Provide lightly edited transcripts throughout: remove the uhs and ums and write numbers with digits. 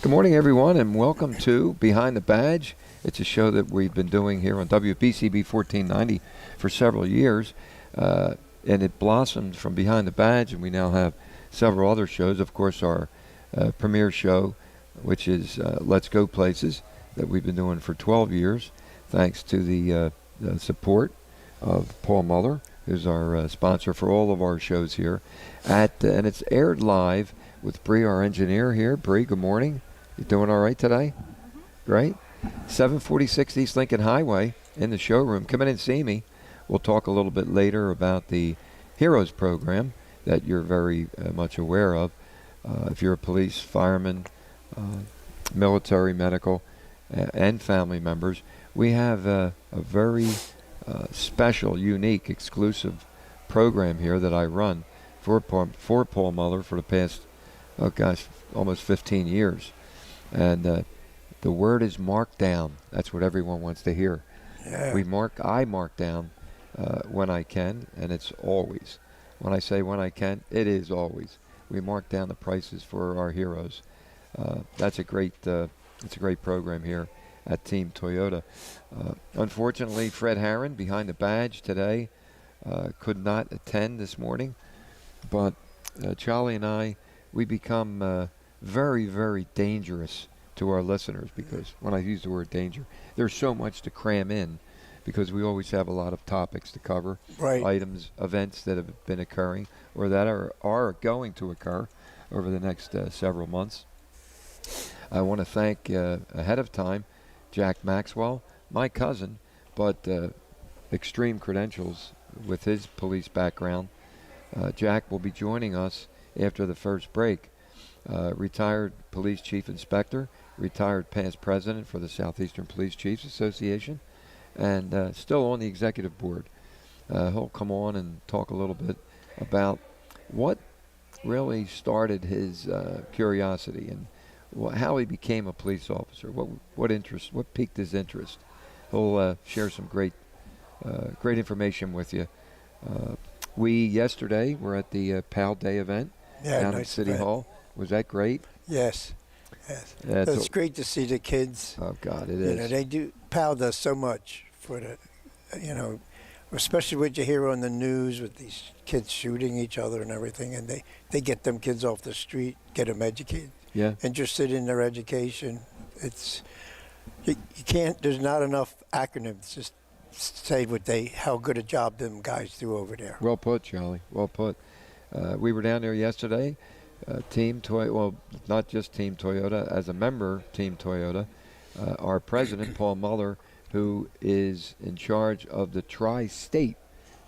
Good morning, everyone, and welcome to Behind the Badge. It's a show that we've been doing here on WBCB 1490 for several years, and it blossomed from Behind the Badge, and we now have several other shows. Of course, our premiere show, which is Let's Go Places, that we've been doing for 12 years, thanks to the support of Paul Muller, who's our sponsor for all of our shows here. And it's aired live with Bree, our engineer here. Bree, good morning. You doing all right today? Great. 746 East Lincoln Highway in the showroom. Come in and see me. We'll talk a little bit later about the Heroes program that you're very much aware of. If you're a police, fireman, military, medical, and family members, we have a very special, unique, exclusive program here that I run for Paul Muller for the past, almost 15 years. And the word is mark down. That's what everyone wants to hear. Yeah. I mark down when I can, and it's always. When I say when I can, it is always. We mark down the prices for our heroes. It's a great program here at Team Toyota. Unfortunately, Fred Herron, Behind the Badge today, could not attend this morning, but Charlie and I, we become very, very dangerous to our listeners, because when I use the word danger, there's so much to cram in, because we always have a lot of topics to cover, Right. items, events that have been occurring or that are going to occur over the next several months. I want to thank ahead of time Jack Maxwell, my cousin, but extreme credentials with his police background. Jack will be joining us after the first break. Retired police chief inspector, retired past president for the Southeastern Police Chiefs Association, and still on the executive board. He'll come on and talk a little bit about what really started his curiosity and how he became a police officer, what piqued his interest. He'll share some great information with you. We yesterday were at the PAL Day event down at City Hall. Was that great? Yes. It's great to see the kids. Oh, God, it is. They do. PAL does so much for especially what you hear on the news with these kids shooting each other and everything, and they get them kids off the street, get them educated, interested in their education. You can't. There's not enough acronyms. Just say how good a job them guys do over there. Well put, Charlie. Well put. We were down there yesterday. Team Toyota, well, not just Team Toyota, as a member, Team Toyota, our president, Paul Muller, who is in charge of the Tri-State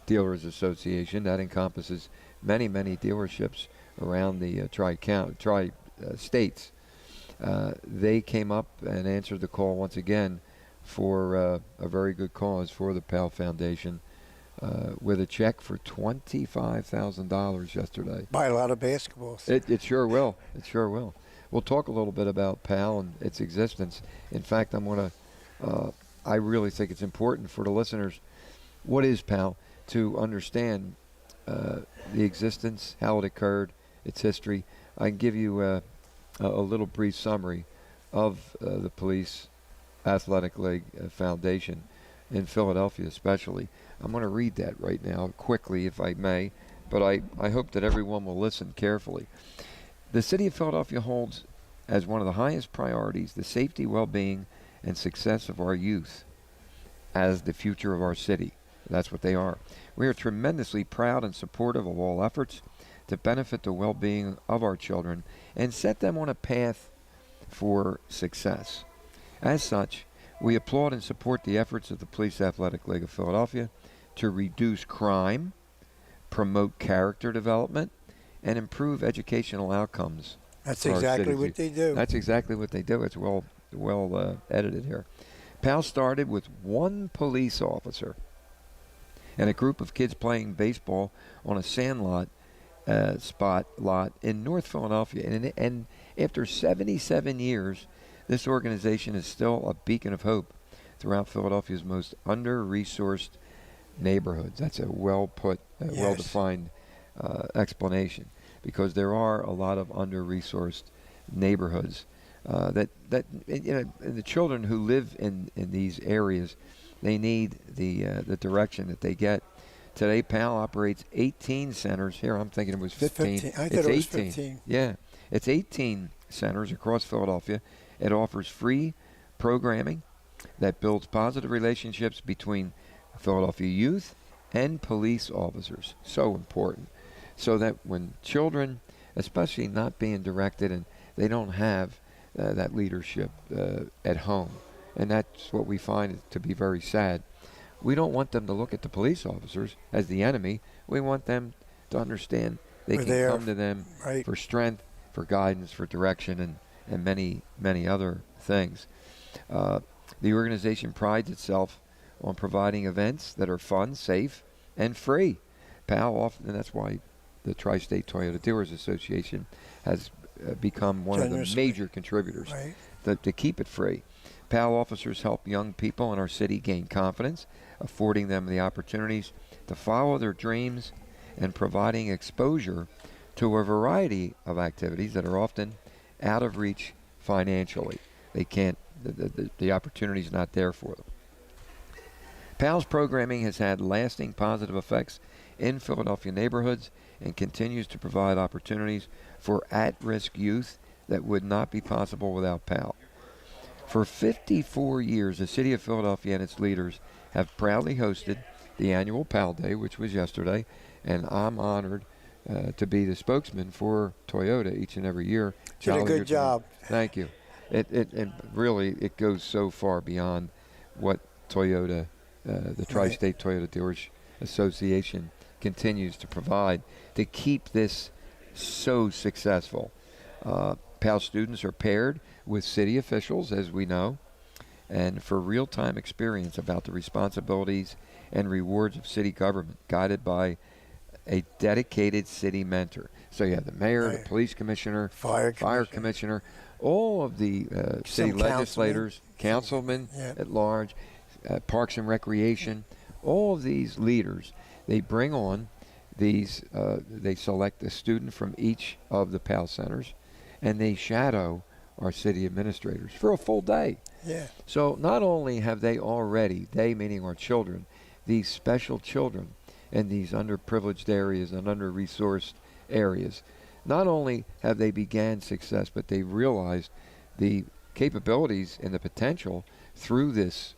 Dealers Association. That encompasses many, many dealerships around the tri-states. They came up and answered the call once again for a very good cause for the PAL Foundation, with a check for $25,000 yesterday. Buy a lot of basketballs. It sure will. It sure will. We'll talk a little bit about PAL and its existence. In fact, I really think it's important for the listeners. What is PAL? To understand the existence, how it occurred, its history. I can give you a little brief summary of the Police Athletic League Foundation in Philadelphia especially. I'm going to read that right now quickly, if I may, but I hope that everyone will listen carefully. The city of Philadelphia holds as one of the highest priorities the safety, well-being, and success of our youth as the future of our city. That's what they are. We are tremendously proud and supportive of all efforts to benefit the well-being of our children and set them on a path for success. As such, we applaud and support the efforts of the Police Athletic League of Philadelphia to reduce crime, promote character development, and improve educational outcomes. That's exactly what they do. That's exactly what they do. It's well edited here. PAL started with one police officer and a group of kids playing baseball on a sandlot spot lot in North Philadelphia. And after 77 years, this organization is still a beacon of hope throughout Philadelphia's most under-resourced neighborhoods. That's a well-put, well-defined explanation, because there are a lot of under-resourced neighborhoods And the children who live in these areas, they need the direction that they get. Today, PAL operates 18 centers. Here, I'm thinking it was 15. I thought it was 15. Yeah, it's 18 centers across Philadelphia. It offers free programming that builds positive relationships between Philadelphia youth and police officers. So important. So that when children, especially not being directed, and they don't have that leadership at home, and that's what we find to be very sad. We don't want them to look at the police officers as the enemy. We want them to understand they can come to them for strength, for guidance, for direction, and many, many other things. The organization prides itself on providing events that are fun, safe, and free. PAL often, and that's why the Tri-State Toyota Dealers Association has become one of the major contributors to keep it free. PAL officers help young people in our city gain confidence, affording them the opportunities to follow their dreams and providing exposure to a variety of activities that are often out of reach financially. They can't, the opportunity is not there for them. PAL's programming has had lasting positive effects in Philadelphia neighborhoods and continues to provide opportunities for at-risk youth that would not be possible without PAL. For 54 years, the city of Philadelphia and its leaders have proudly hosted the annual PAL Day, which was yesterday, and I'm honored to be the spokesman for Toyota each and every year. Did a good job. Thank you. It really, it goes so far beyond what Toyota, the Tri-State Toyota Dealers Association, continues to provide to keep this so successful. PAL students are paired with city officials, as we know, and for real-time experience about the responsibilities and rewards of city government, guided by a dedicated city mentor. So you have the mayor, the police commissioner, fire commissioner, all of the city legislators, councilmen at large, Parks and Recreation, all of these leaders. They bring on these, they select a student from each of the PAL centers, and they shadow our city administrators for a full day. Yeah. So not only have they already, they meaning our children, these special children in these underprivileged areas and under-resourced areas, not only have they began success, but they realized the capabilities and the potential through this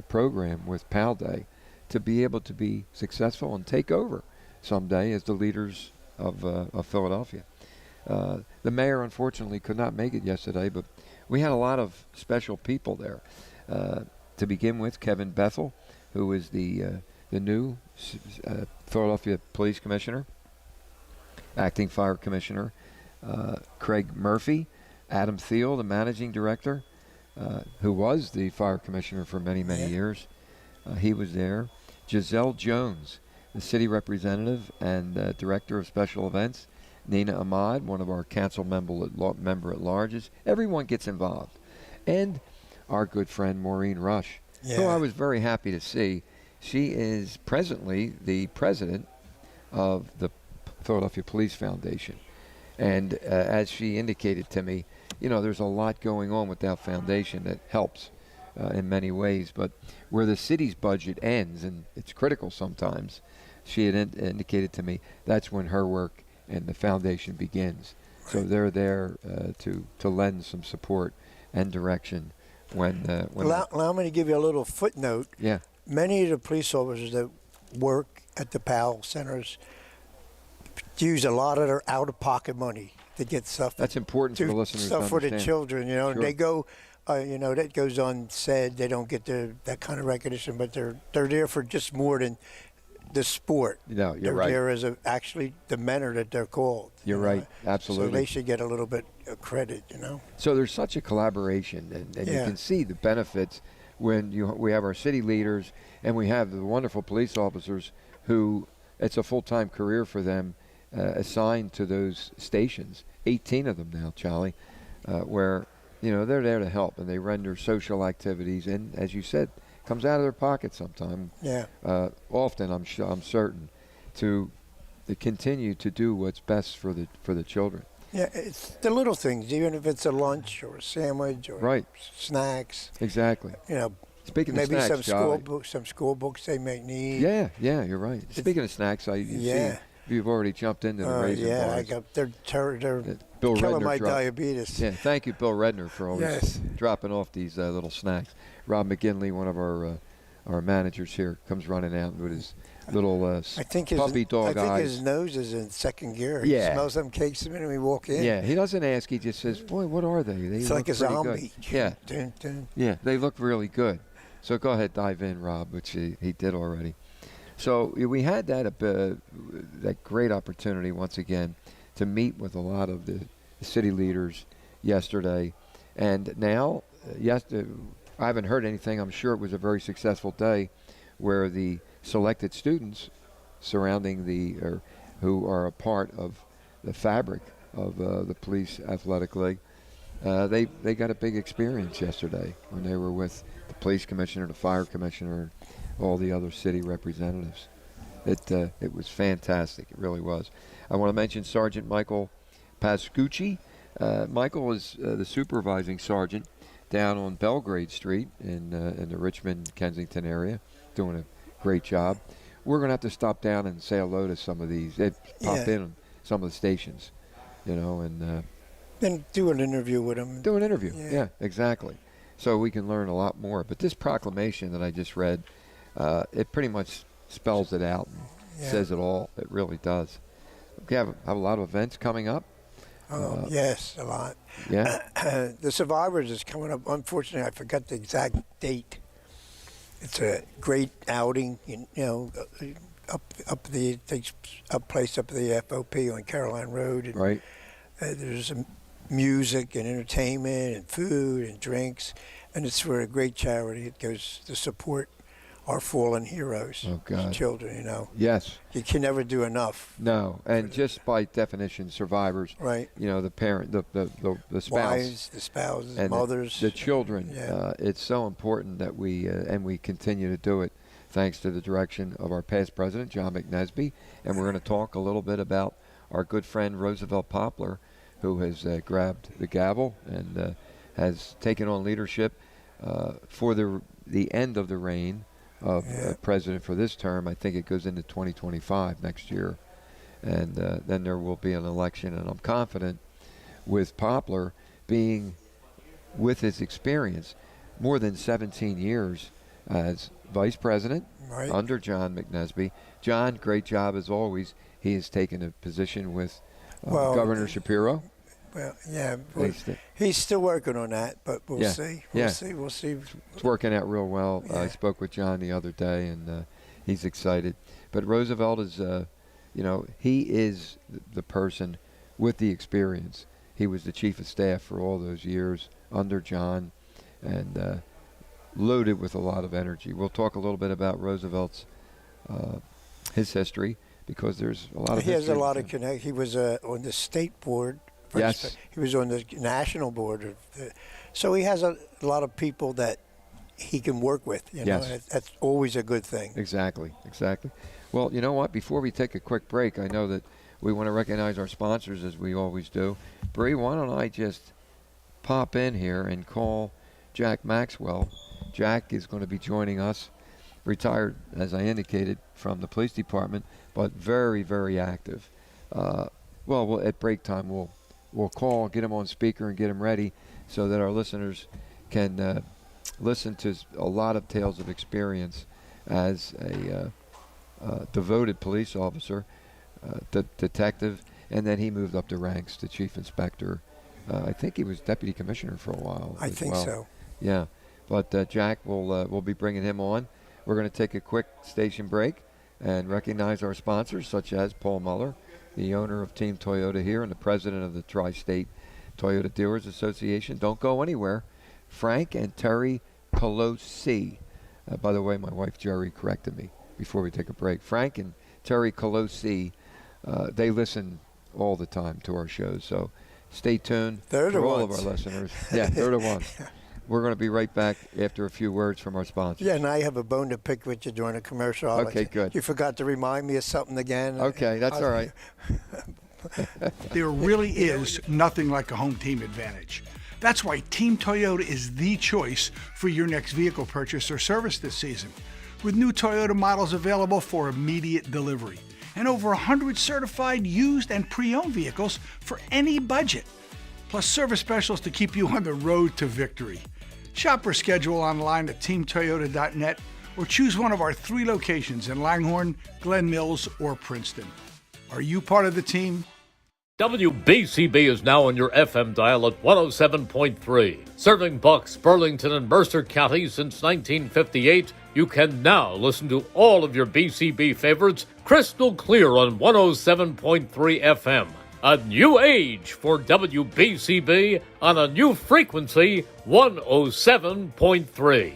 program with PAL Day to be able to be successful and take over someday as the leaders of Philadelphia. The mayor, unfortunately, could not make it yesterday, but we had a lot of special people there. To begin with, Kevin Bethel, who is the new Philadelphia Police Commissioner, Acting Fire Commissioner, Craig Murphy, Adam Thiel, the Managing Director, who was the Fire Commissioner for many, many years. He was there. Giselle Jones, the City Representative and Director of Special Events. Nina Ahmad, one of our council member at larges. Everyone gets involved. And our good friend Maureen Rush, who I was very happy to see. She is presently the president of the Philadelphia Police Foundation. And as she indicated to me, you know, there's a lot going on with that foundation that helps in many ways. But where the city's budget ends, and it's critical sometimes, she had indicated to me that's when her work and the foundation begins. So they're there to lend some support and direction when allow me to give you a little footnote. Yeah. Many of the police officers that work at the PAL centers use a lot of their out-of-pocket money to get stuff. That's important for the listeners to understand. Stuff for the children, you know. Sure. They go, you know, that goes unsaid. They don't get that kind of recognition, but they're there for just more than the sport. No, you're they're right. there as actually the mentor that they're called. You're right, absolutely. So they should get a little bit of credit, you know. So there's such a collaboration, and you can see the benefits when we have our city leaders and we have the wonderful police officers who it's a full-time career for them assigned to those stations. 18 of them now, Charlie, where you know they're there to help and they render social activities, and as you said, comes out of their pocket sometime. Yeah. Often, I'm certain, to continue to do what's best for the children. Yeah, it's the little things, even if it's a lunch or a sandwich or snacks. Exactly. You know, speaking maybe of snacks, some school books they may need. Yeah, you're right. Speaking of snacks, see you've already jumped into the raisin bars. They're Bill killing Redner my diabetes. Yeah, thank you, Bill Redner, for always dropping off these little snacks. Rob McGinley, one of our managers here, comes running out with his little puppy dog eyes. I think his nose is in second gear. Yeah. He smells them cakes the minute we walk in. Yeah, he doesn't ask. He just says, boy, what are they? It's like a zombie. Good. Yeah. Dun, dun. Yeah, they look really good. So go ahead, dive in, Rob, which he did already. So we had that great opportunity once again to meet with a lot of the city leaders yesterday. And now, I haven't heard anything. I'm sure it was a very successful day where the selected students surrounding who are a part of the fabric of the Police Athletic League, they got a big experience yesterday when they were with the police commissioner, the fire commissioner, and all the other city representatives. It was fantastic. It really was. I want to mention Sergeant Michael Pascucci. Michael is the supervising sergeant down on Belgrade Street in the Richmond-Kensington area, doing a great job. We're going to have to stop down and say hello to some of these. They pop in on some of the stations, and then do an interview with them. Do an interview, yeah, exactly. So we can learn a lot more. But this proclamation that I just read, it pretty much spells it out and says it all. It really does. We have a lot of events coming up. Oh, yes, a lot. Yeah. The Survivors is coming up. Unfortunately, I forgot the exact date. It's a great outing, takes a place up the FOP on Caroline Road. And, right. There's music and entertainment and food and drinks, and it's for a great charity. It goes to support our fallen heroes, children. Yes. You can never do enough. No, and just by definition, survivors. Right. The parent, the spouse, wives, the spouses, and mothers, the children. Yeah. It's so important that we continue to do it, thanks to the direction of our past president, John McNesby. And we're going to talk a little bit about our good friend Roosevelt Poplar, who has grabbed the gavel and has taken on leadership for the end of the reign of president for this term. I think it goes into 2025 next year, and then there will be an election. And I'm confident with Poplar being, with his experience, more than 17 years as vice president under John McNesby. John, great job as always. He has taken a position with Governor Shapiro. Well, yeah, he's still working on that, but we'll see. We'll see. It's working out real well. I spoke with John the other day, and he's excited. But Roosevelt is, he is the person with the experience. He was the chief of staff for all those years under John, and loaded with a lot of energy. We'll talk a little bit about Roosevelt's his history, because there's a lot of. He has a lot of connect. He was on the state board. Yes. He was on the national board. So he has a lot of people that he can work with. Yes. That's always a good thing. Exactly. Well, you know what? Before we take a quick break, I know that we want to recognize our sponsors, as we always do. Bree, why don't I just pop in here and call Jack Maxwell. Jack is going to be joining us, retired, as I indicated, from the police department, but very, very active. Well, at break time, we'll call, get him on speaker, and get him ready so that our listeners can listen to a lot of tales of experience as a devoted police officer, detective, and then he moved up the ranks to chief inspector. I think he was deputy commissioner for a while. I think so. Yeah, but Jack, we'll be bringing him on. We're going to take a quick station break and recognize our sponsors, such as Paul Muller, the owner of Team Toyota here and the president of the Tri-State Toyota Dealers Association. Don't go anywhere. Frank and Terry Colosi. By the way, my wife Jerry corrected me before we take a break. Frank and Terry Colosi, they listen all the time to our shows, so stay tuned for all of our listeners. Yeah, they're the ones. We're going to be right back after a few words from our sponsors. Yeah, and I have a bone to pick with you during a commercial. Okay, good. You forgot to remind me of something again. Okay, that's all right. There really is nothing like a home team advantage. That's why Team Toyota is the choice for your next vehicle purchase or service this season. With new Toyota models available for immediate delivery and over 100 certified used and pre-owned vehicles for any budget. Plus service specials to keep you on the road to victory. Shop or schedule online at teamtoyota.net or choose one of our 3 locations in Langhorne, Glen Mills, or Princeton. Are you part of the team? WBCB is now on your FM dial at 107.3. Serving Bucks, Burlington, and Mercer counties since 1958, you can now listen to all of your BCB favorites crystal clear on 107.3 FM. A new age for WBCB on a new frequency, 107.3.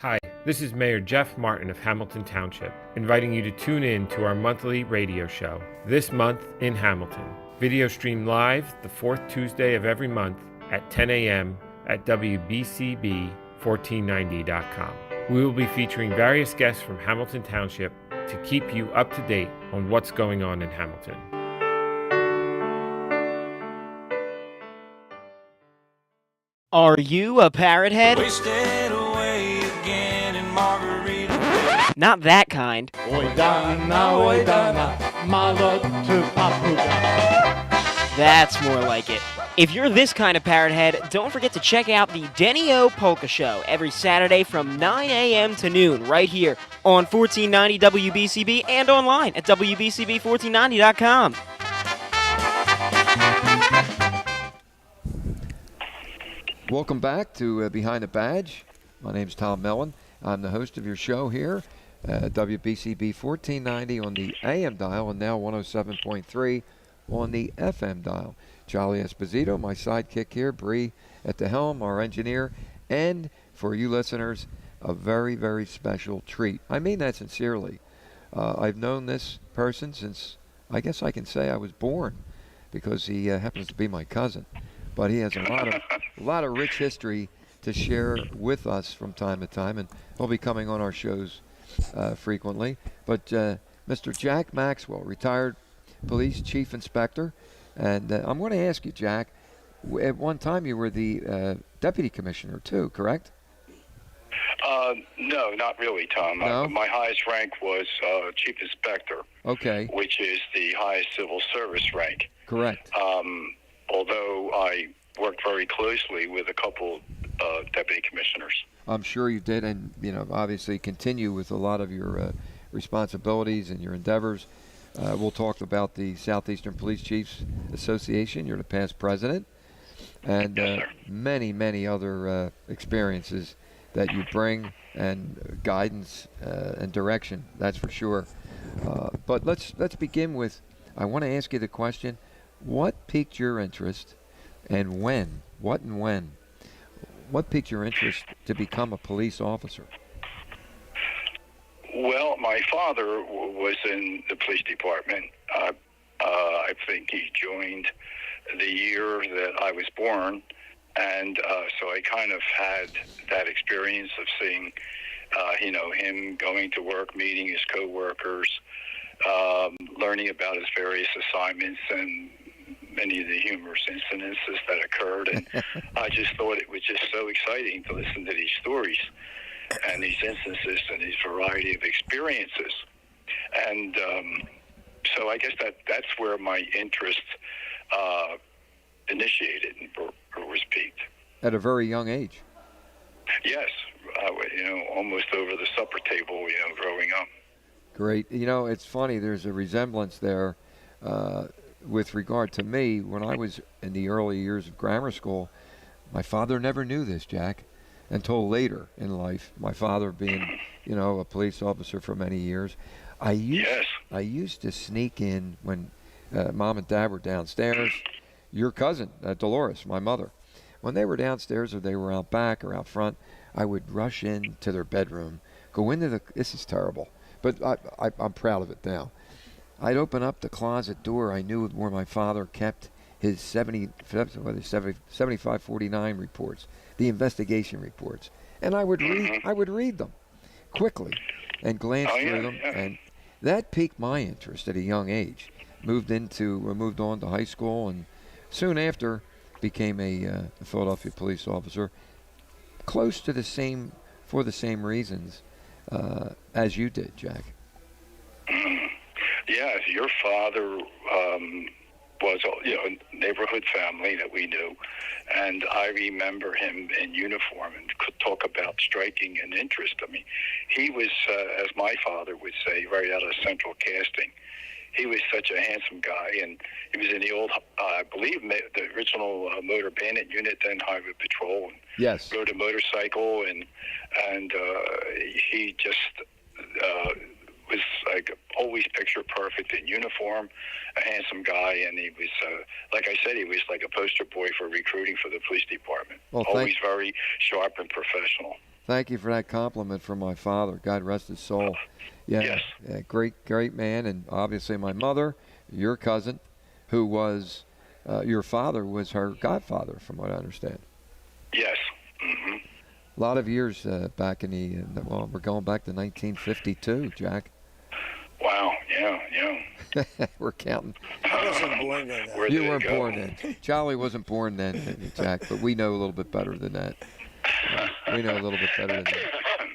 Hi, this is Mayor Jeff Martin of Hamilton Township, inviting you to tune in to our monthly radio show, This Month in Hamilton. Video stream live the 4th Tuesday of every month at 10 a.m. at WBCB1490.com. We will be featuring various guests from Hamilton Township to keep you up to date on what's going on in Hamilton. Are you a parrot head? Away again in Margarita. Not that kind. That's more like it. If you're this kind of parrot head, don't forget to check out the Denny O Polka Show every Saturday from 9 a.m. to noon right here on 1490 WBCB and online at WBCB1490.com. Welcome back to Behind the Badge. My name's Tom Mellon. I'm the host of your show here, WBCB 1490 on the AM dial and now 107.3 on the FM dial. Charlie Esposito, my sidekick here, Bree at the helm, our engineer, and for you listeners, a very, very special treat. I mean that sincerely. I've known this person since, I guess I can say I was born, because he happens to be my cousin. But he has a lot of rich history to share with us from time to time, and he'll be coming on our shows frequently. But Mr. Jack Maxwell, retired police chief inspector, and I'm going to ask you, Jack, at one time you were the deputy commissioner too, correct? No, not really, Tom. No? My highest rank was chief inspector. Okay. Which is the highest civil service rank. Correct. Although I worked very closely with a couple deputy commissioners. I'm sure you did, and obviously continue with a lot of your responsibilities and your endeavors. We'll talk about the Southeastern Police Chiefs Association. You're the past president, and yes, many, many other experiences that you bring, and guidance and direction. That's for sure. But let's begin with. I want to ask you the question: what piqued your interest, and when? What and when? What piqued your interest to become a police officer? Well, my father was in the police department. I think he joined the year that I was born, and so I kind of had that experience of seeing, him going to work, meeting his coworkers, learning about his various assignments and many of the humorous incidences that occurred, and I just thought it was just so exciting to listen to these stories and these instances and these variety of experiences. And so I guess that's where my interest initiated or was piqued. At a very young age. Yes, almost over the supper table, growing up. Great. It's funny, there's a resemblance there with regard to me. When I was in the early years of grammar school, my father never knew this, Jack, until later in life. My father being, a police officer for many years. I used to sneak in when Mom and Dad were downstairs. Your cousin, Dolores, my mother, when they were downstairs or they were out back or out front, I would rush into their bedroom, go into this is terrible, but I'm proud of it now. I'd open up the closet door. I knew where my father kept his 7549 reports, the investigation reports, and I would read them quickly and glance through them, and that piqued my interest at a young age. moved on to high school, and soon after became a Philadelphia police officer, close to the same, for the same reasons as you did, Jack. Yeah, your father was a neighborhood family that we knew, and I remember him in uniform and could talk about striking an interest. I mean, he was, as my father would say, right out of central casting. He was such a handsome guy, and he was in the old, I believe, the original Motor Bandit unit, then Highway Patrol. And yes. Rode a motorcycle, and he just was like always picture perfect in uniform, a handsome guy, and he was, like I said, he was like a poster boy for recruiting for the police department. Well, always very sharp and professional. Thank you for that compliment from my father. God rest his soul. Yes. Yeah, great man, and obviously my mother, your cousin, who was your father was her godfather, from what I understand. Yes. Mm-hmm. A lot of years back in well, we're going back to 1952, Jack. Wow. Yeah. We're counting. I wasn't born then. You weren't born then. Charlie wasn't born then, Jack, but we know a little bit better than that. We know a little bit better than that.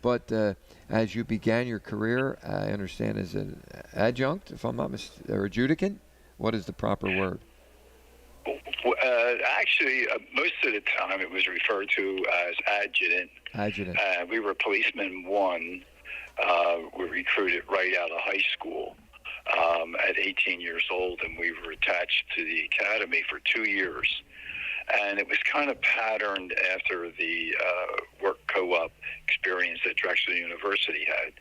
But as you began your career, I understand as an adjunct, if I'm not mistaken, or adjudicant, what is the proper word? Actually, most of the time it was referred to as adjutant. Adjutant. We were policemen 1. Were recruited right out of high school at 18 years old, and we were attached to the academy for 2 years. And it was kind of patterned after the work co-op experience that Drexel University had,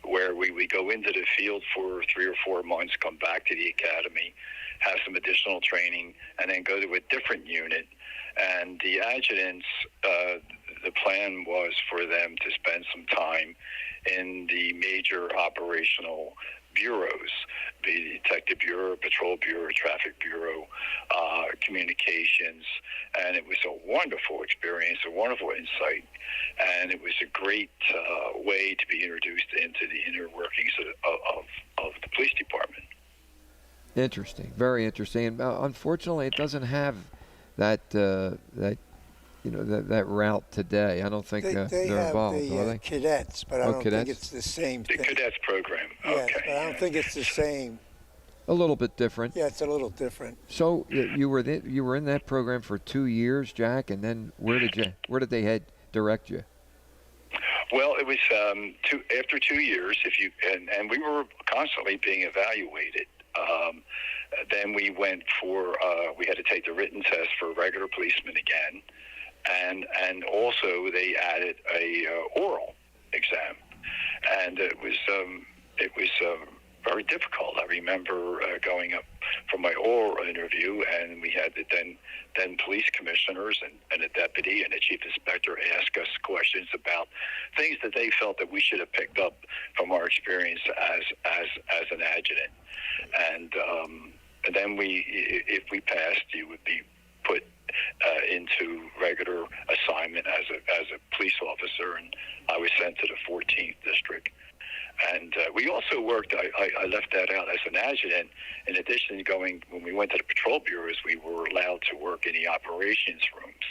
where we would go into the field for 3 or 4 months, come back to the academy, have some additional training, and then go to a different unit. And the adjutants, the plan was for them to spend some time in the major operational bureaus, the Detective Bureau, Patrol Bureau, Traffic Bureau, Communications, and it was a wonderful experience, a wonderful insight, and it was a great way to be introduced into the inner workings of the police department. Interesting, very interesting. And unfortunately, it doesn't have that route today. I don't think they're involved, are they? Cadets, but I don't think it's the same thing. The cadets program. Yes, okay. but I don't think it's the same. A little bit different. Yeah, it's a little different. So you were in that program for 2 years, Jack, and then where did they direct you? Well, it was after 2 years. And we were constantly being evaluated. Then we went we had to take the written test for regular policemen again, and also they added a oral exam, and it was very difficult. I remember going up for my oral interview, and we had the then police commissioners and a deputy and a chief inspector ask us questions about things that they felt that we should have picked up from our experience as an adjutant. And then if we passed, you would be put into regular assignment as a police officer, and I was sent to the 14th district. And we also worked, I left that out, as an adjutant. In addition to when we went to the patrol bureaus, we were allowed to work in the operations rooms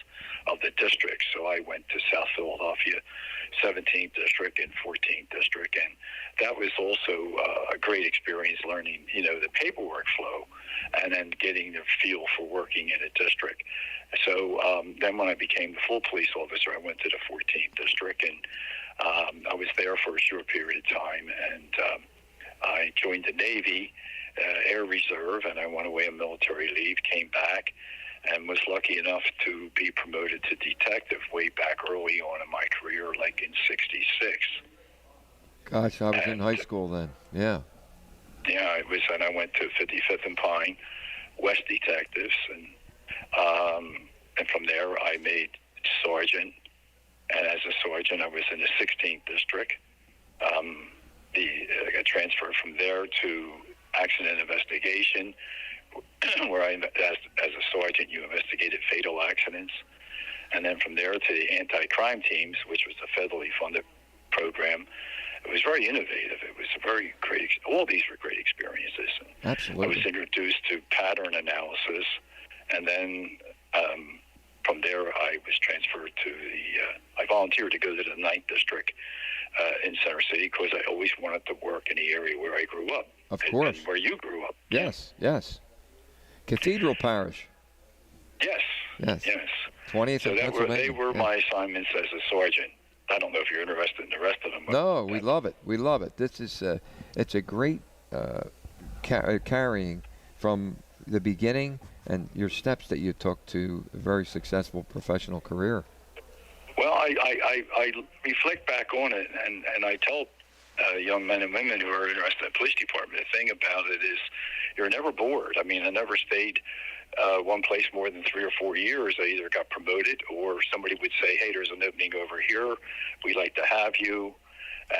of the district. So I went to South Philadelphia, 17th district and 14th district. And that was also a great experience, learning, the paperwork flow and then getting the feel for working in a district. So then when I became the full police officer, I went to the 14th district, and I was there for a short period of time, and I joined the Navy Air Reserve, and I went away on military leave, came back, and was lucky enough to be promoted to detective way back early on in my career, like in '66. Gosh, I was in high school then. Yeah. Yeah, and I went to 55th and Pine, West Detectives, and from there I made sergeant. And as a sergeant, I was in the 16th district. I got transferred from there to accident investigation, where as a sergeant, you investigated fatal accidents. And then from there to the anti-crime teams, which was a federally funded program. it was very innovative. It was a very great. All these were great experiences. And Absolutely. I was introduced to pattern analysis, and then from there I was transferred to I volunteered to go to the 9th District in Center City because I always wanted to work in the area where I grew up. Of course. And where you grew up. Yes, yes. Cathedral Parish. Yes. Yes. Yes. 20th So in they Pennsylvania. were my assignments as a sergeant. I don't know if you're interested in the rest of them. No, we love it. We love it. This is it's a great carrying from the beginning and your steps that you took to a very successful professional career. Well, I reflect back on it, and I tell young men and women who are interested in the police department, the thing about it is you're never bored. I mean, I never stayed one place more than 3 or 4 years. I either got promoted or somebody would say, hey, there's an opening over here. We'd like to have you.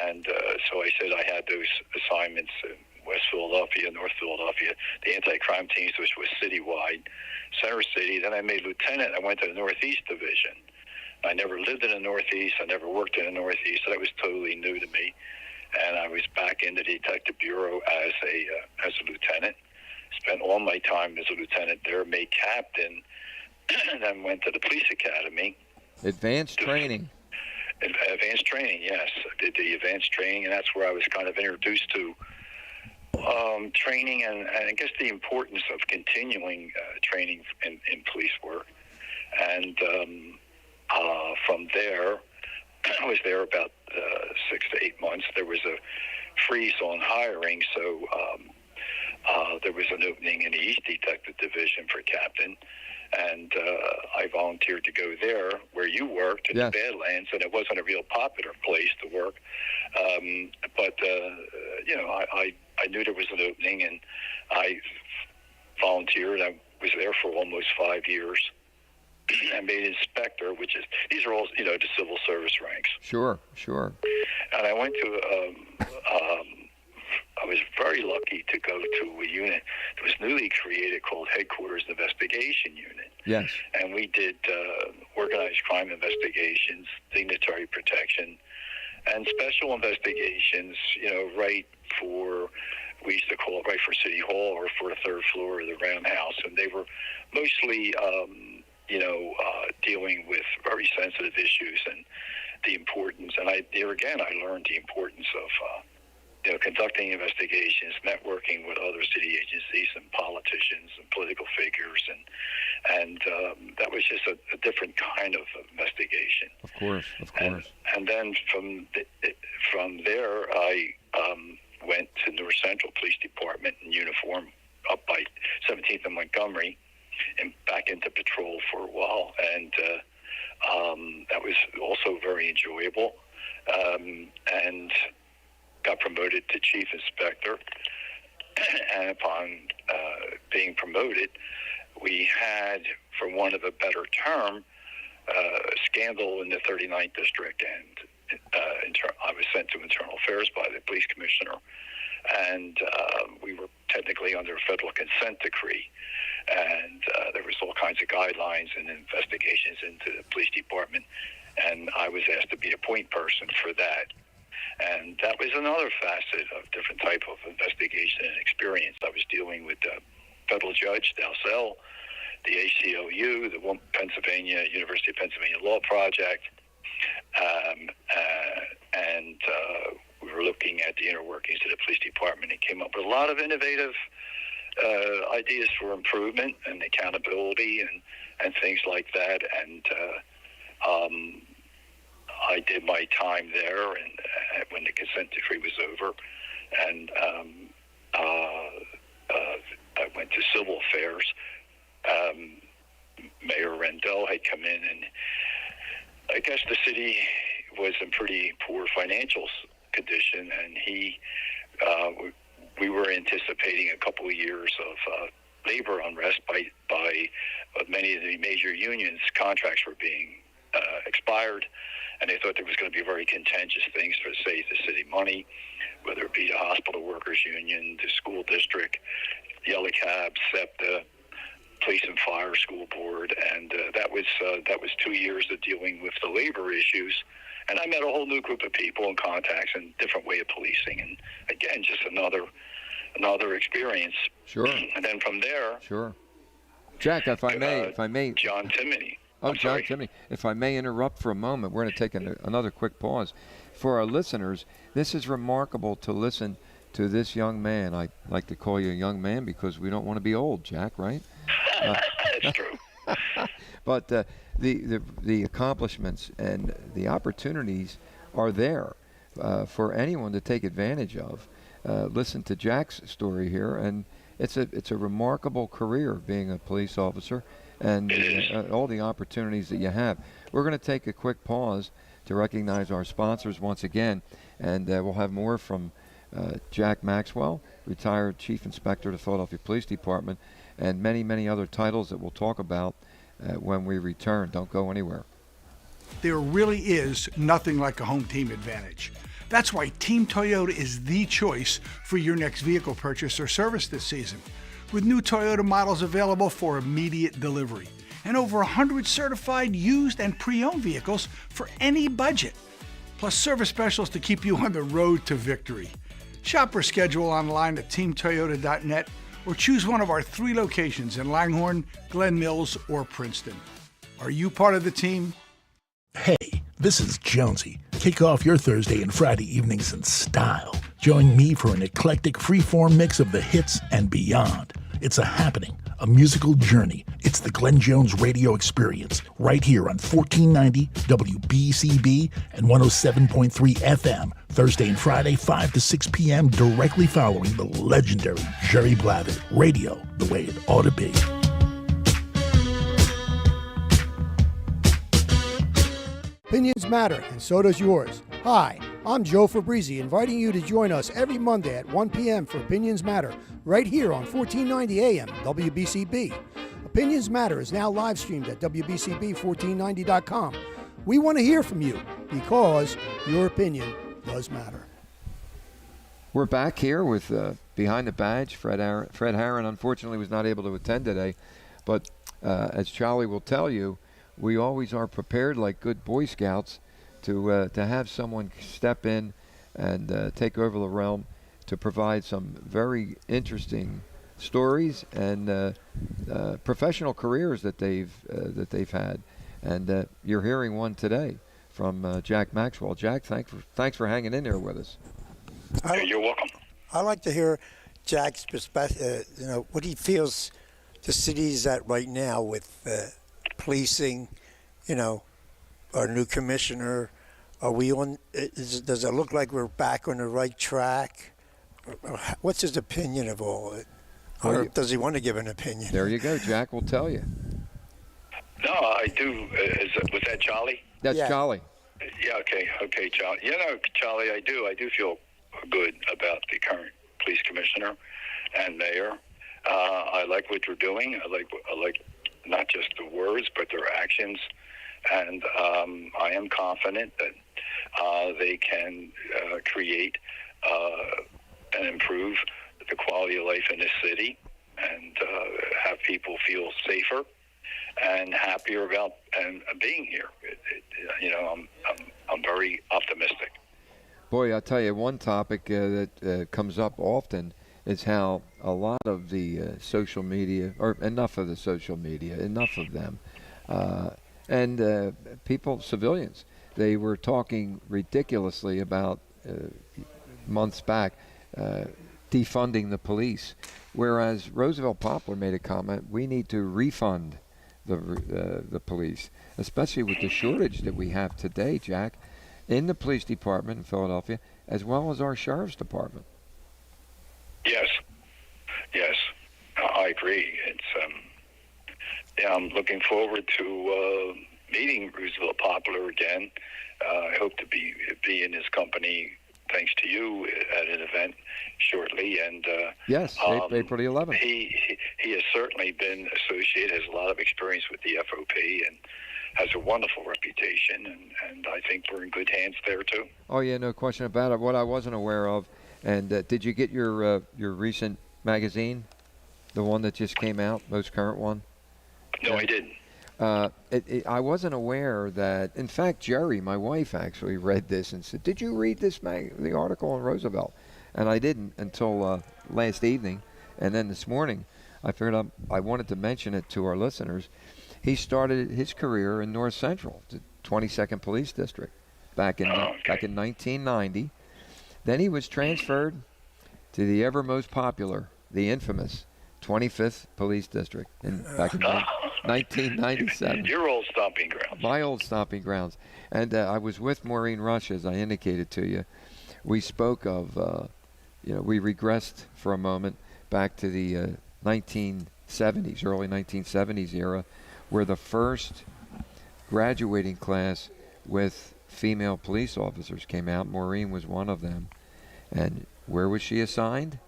And so I said I had those assignments in West Philadelphia, North Philadelphia, the anti-crime teams, which was citywide, Center City. Then I made lieutenant. I went to the Northeast Division. I never lived in the Northeast. I never worked in the Northeast, so that was totally new to me. And I was back in the Detective Bureau as a lieutenant. Spent all my time as a lieutenant there, made captain, and then went to the police academy. Advanced training. Advanced training, yes. I did the advanced training, and that's where I was kind of introduced to training and I guess the importance of continuing training in police work. And from there, I was there about 6 to 8 months. There was a freeze on hiring, so there was an opening in the East Detective Division for captain, and I volunteered to go there where you worked in the Badlands, and it wasn't a real popular place to work. But I knew there was an opening, and I volunteered. I was there for almost 5 years. I made inspector, these are all, the civil service ranks. Sure. And I went to, I was very lucky to go to a unit that was newly created called Headquarters Investigation Unit. Yes. And we did organized crime investigations, dignitary protection, and special investigations, we used to call it right for City Hall or for the third floor of the roundhouse. And they were mostly, dealing with very sensitive issues and the importance. And I learned the importance of, conducting investigations, networking with other city agencies and politicians and political figures. And that was just a different kind of investigation. Of course. And then from there, I went to North Central Police Department in uniform up by 17th and Montgomery, and back into patrol for a while, and that was also very enjoyable, and got promoted to chief inspector. And upon being promoted, we had, for want of a better term, scandal in the 39th District, and I was sent to internal affairs by the police commissioner, and we were technically under a federal consent decree, and there was all kinds of guidelines and investigations into the police department, and I was asked to be a point person for that. And that was another facet of different type of investigation and experience. I was dealing with the federal judge, Dalzell, the ACLU, the Pennsylvania University of Pennsylvania Law Project, and we were looking at the inner workings of the police department and came up with a lot of innovative ideas for improvement and accountability and things like that. And I did my time there, and when the consent decree was over, and I went to civil affairs. Mayor Rendell had come in, and I guess the city was in pretty poor financial condition, and we were anticipating a couple of years of labor unrest by many of the major unions. Contracts were being expired, and they thought there was going to be very contentious things to save the city money, whether it be the hospital workers union, the school district, Yellow Cab, SEPTA, Police and Fire School Board, and that was 2 years of dealing with the labor issues. And I met a whole new group of people and contacts and different way of policing. And again, just another experience. Sure. And then from there. Sure. Jack, if I may. John Timoney. Oh, John Timoney. If I may interrupt for a moment, we're going to take another quick pause. For our listeners, this is remarkable to listen to this young man. I like to call you a young man because we don't want to be old, Jack, right? That's true. But the accomplishments and the opportunities are there for anyone to take advantage of. Listen to Jack's story here, and it's a remarkable career being a police officer, and all the opportunities that you have. We're going to take a quick pause to recognize our sponsors once again, and we'll have more from Jack Maxwell, retired Chief Inspector of the Philadelphia Police Department, and many, many other titles that we'll talk about when we return. Don't go anywhere. There really is nothing like a home team advantage. That's why Team Toyota is the choice for your next vehicle purchase or service this season. With new Toyota models available for immediate delivery and over 100 certified used and pre-owned vehicles for any budget, plus service specials to keep you on the road to victory. Shop or schedule online at teamtoyota.net or choose one of our 3 locations in Langhorne, Glen Mills, or Princeton. Are you part of the team? Hey, this is Jonesy. Kick off your Thursday and Friday evenings in style. Join me for an eclectic freeform mix of the hits and beyond. It's a happening, a musical journey. It's the Glenn Jones Radio Experience, right here on 1490 WBCB and 107.3 FM, Thursday and Friday, 5 to 6 p.m., directly following the legendary Jerry Blavitt. Radio, the way it ought to be. Opinions matter, and so does yours. Hi, I'm Joe Fabrizi, inviting you to join us every Monday at 1 p.m. for Opinions Matter, right here on 1490 AM WBCB. Opinions Matter is now live streamed at WBCB1490.com. We want to hear from you because your opinion does matter. We're back here with Behind the Badge. Fred Herron, unfortunately, was not able to attend today, but as Charlie will tell you, we always are prepared, like good Boy Scouts, to have someone step in and take over the realm to provide some very interesting stories and professional careers that they've had. And you're hearing one today from Jack Maxwell. Jack, thanks for hanging in there with us. You're welcome. I like to hear Jack's perspective. What he feels the city's at right now with policing. Our new commissioner. Are we on? Does it look like we're back on the right track? What's his opinion of all it? Or does he want to give an opinion? There you go. Jack will tell you. No, I do. Was that Charlie? That's Charlie. Yeah. Okay, Charlie. Charlie, I do feel good about the current police commissioner and mayor. I like what they're doing. I like not just the words, but their actions. And I am confident that they can create and improve the quality of life in this city and have people feel safer and happier about being here. I'm very optimistic. Boy, I'll tell you, one topic that comes up often is how a lot of the social media, or enough of the social media, enough of them, and people, civilians, they were talking ridiculously about months back defunding the police, whereas Roosevelt Poplar made a comment, we need to refund the police, especially with the shortage that we have today, Jack, in the police department in Philadelphia, as well as our sheriff's department. Yes, I agree. It's I'm looking forward to meeting Roosevelt Poplar again. I hope to be in his company, thanks to you, at an event shortly. And yes, April 11th. He has certainly been associated, has a lot of experience with the FOP, and has a wonderful reputation. And I think we're in good hands there too. Oh yeah, no question about it. What I wasn't aware of, and did you get your recent magazine, the one that just came out, most current one? No, I didn't. I wasn't aware that. In fact, Jerry, my wife, actually read this and said, "Did you read this the article on Roosevelt?" And I didn't until last evening, and then this morning, I figured I wanted to mention it to our listeners. He started his career in North Central, the 22nd Police District, back in 1990. Then he was transferred to the ever most popular, the infamous 25th Police District back in 1997. Your old stomping grounds. My old stomping grounds. And I was with Maureen Rush, as I indicated to you. We spoke of, we regressed for a moment back to the 1970s, early 1970s era, where the first graduating class with female police officers came out. Maureen was one of them. And where was she assigned?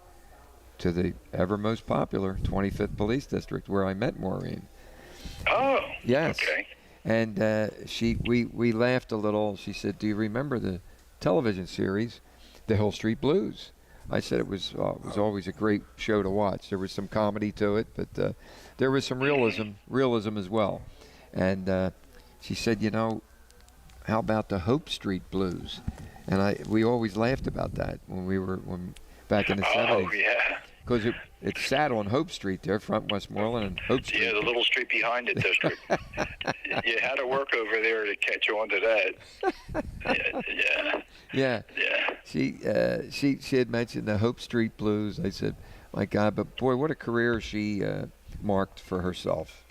To the ever most popular 25th Police District, where I met Maureen. Oh, yes. Okay. And we laughed a little. She said, "Do you remember the television series, The Hill Street Blues?" I said it was always a great show to watch. There was some comedy to it, but there was some realism as well. And she said, how about the Hope Street Blues? And we always laughed about that when back in the 70s. Oh, yeah. Because it sat on Hope Street there, front Westmoreland and Hope Street. Yeah, the little street behind it district. You had to work over there to catch on to that. Yeah. She had mentioned the Hope Street Blues. I said, my God, but boy, what a career she marked for herself.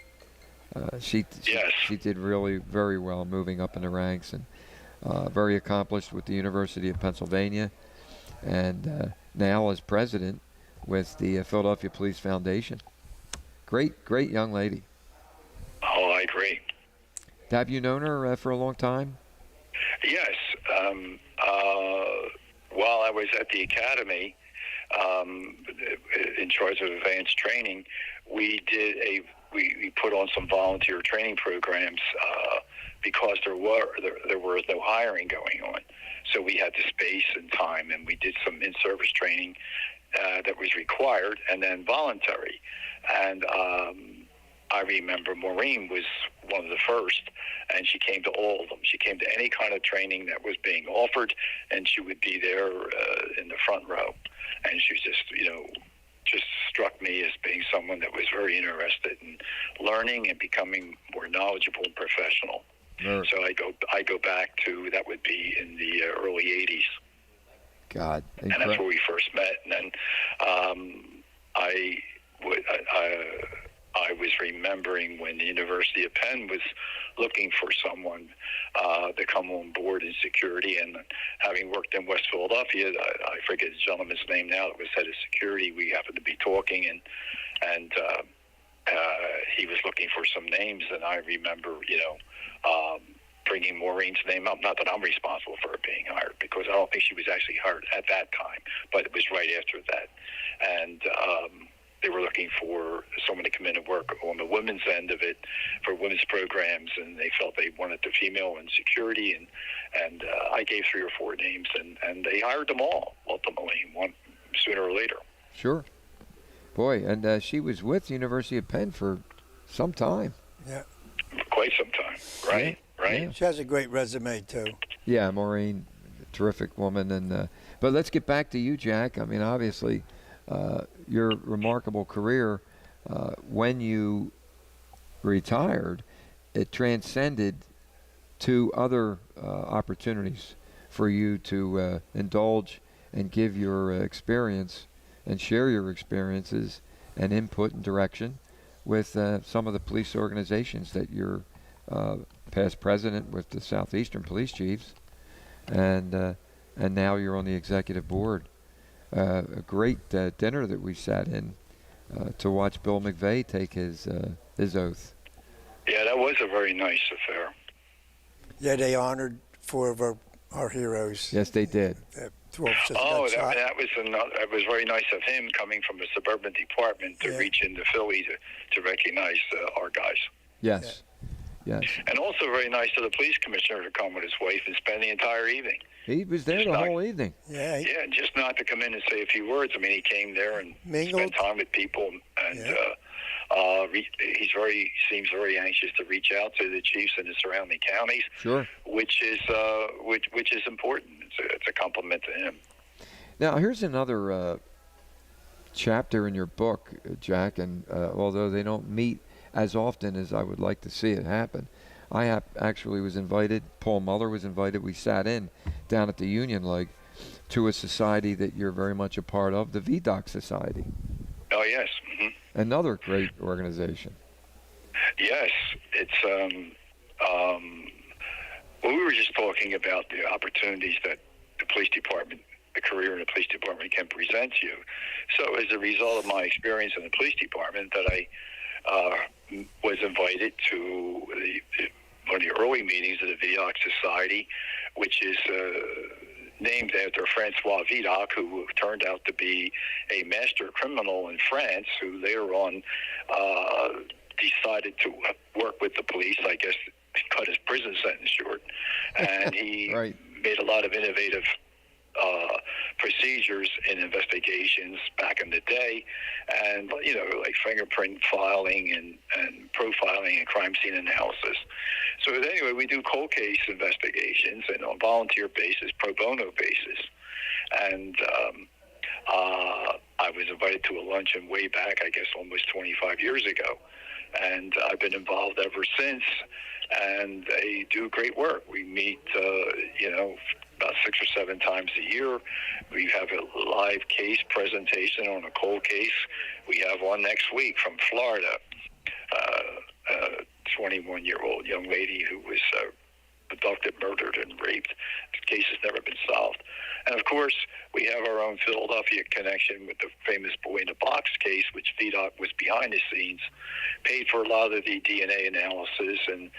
She did really very well moving up in the ranks, and very accomplished with the University of Pennsylvania, and now as president with the Philadelphia Police Foundation. Great young lady. Oh, I agree. Have you known her for a long time? Yes. While I was at the academy, in charge of advanced training, we put on some volunteer training programs because there was no hiring going on. So we had the space and time, and we did some in-service training that was required and then voluntary. And I remember Maureen was one of the first, and she came to all of them. She came to any kind of training that was being offered, and she would be there in the front row. And she just struck me as being someone that was very interested in learning and becoming more knowledgeable and professional. Sure. So I go back to, that would be in the early 80s. God. And that's where we first met. And then I was remembering when the University of Penn was looking for someone to come on board in security, and having worked in West Philadelphia, I forget the gentleman's name now that was head of security. We happened to be talking, and he was looking for some names, and I remember, bringing Maureen's name up. Not that I'm responsible for her being hired, because I don't think she was actually hired at that time, but it was right after that. And they were looking for someone to come in and work on the women's end of it for women's programs, and they felt they wanted the female in security, and I gave 3 or 4 names, and they hired them all, ultimately, one sooner or later. Sure. Boy, and she was with the University of Penn for some time. Yeah. Quite some time, right? Yeah. Right. Yeah. She has a great resume, too. Yeah, Maureen, terrific woman. And but let's get back to you, Jack. I mean, obviously, your remarkable career, when you retired, it transcended to other opportunities for you to indulge and give your experience and share your experiences and input and direction with some of the police organizations that you're past president with the Southeastern Police Chiefs, and now you're on the executive board. A great dinner that we sat in to watch Bill McVeigh take his oath. Yeah, that was a very nice affair. Yeah, they honored 4 of our heroes. Yes, they did. 2 officers Oh, got shot. that was very nice of him, coming from a suburban department to reach into Philly to recognize our guys. Yes. Yes. And also very nice of the police commissioner to come with his wife and spend the entire evening. He was there the whole evening. Yeah. Yeah, just not to come in and say a few words. I mean, he came there and mingled. spent time with people, and seems very anxious to reach out to the chiefs in the surrounding counties. Sure. Which is important. It's a compliment to him. Now, here's another chapter in your book, Jack, and although they don't meet as often as I would like to see it happen, I actually was invited, Paul Muller was invited, we sat in down at the Union Leg to a society that you're very much a part of, the VDOC Society. Oh, yes. Another great organization. Yes, it's, well, we were just talking about the opportunities that the police department, a career in the police department can present you. So as a result of my experience in the police department, that I was invited to one of the early meetings of the VDOC Society, which is named after Francois Vidocq, who turned out to be a master criminal in France, who later on decided to work with the police, I guess, cut his prison sentence short. And he made a lot of innovative procedures in investigations back in the day, and like fingerprint filing and profiling and crime scene analysis. So anyway, we do cold case investigations and on volunteer basis, pro bono basis. And I was invited to a luncheon way back, I guess almost 25 years ago, and I've been involved ever since. And they do great work. We meet, about 6 or 7 times a year. We have a live case presentation on a cold case. We have one next week from Florida, a 21-year-old young lady who was abducted, murdered, and raped. The case has never been solved. And, of course, we have our own Philadelphia connection with the famous Boy in the Box case, which VDOC was behind the scenes, paid for a lot of the DNA analysis and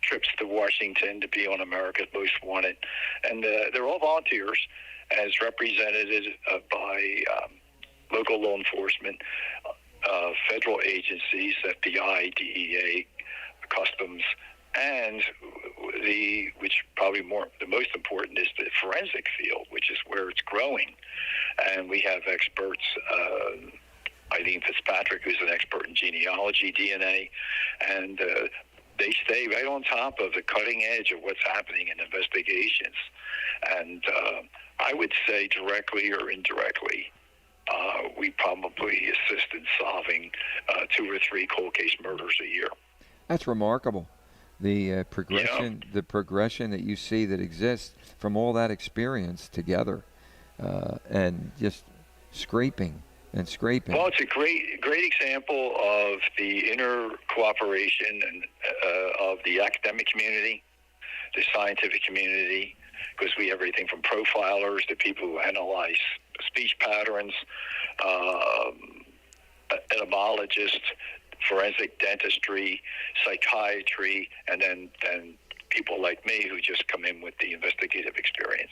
trips to Washington to be on America's Most Wanted. And they're all volunteers, as represented by local law enforcement, federal agencies, FBI, DEA, Customs, and which probably the most important is the forensic field, which is where it's growing. And we have experts, Eileen Fitzpatrick, who's an expert in genealogy, DNA, and they stay right on top of the cutting edge of what's happening in investigations. And I would say directly or indirectly, we probably assist in solving 2 or 3 cold case murders a year. That's remarkable. The progression that you see that exists from all that experience together, and just scraping. Well, it's a great example of the inner cooperation and of the academic community, the scientific community, because we have everything from profilers to people who analyze speech patterns, etymologists, forensic dentistry, psychiatry, and then people like me who just come in with the investigative experience.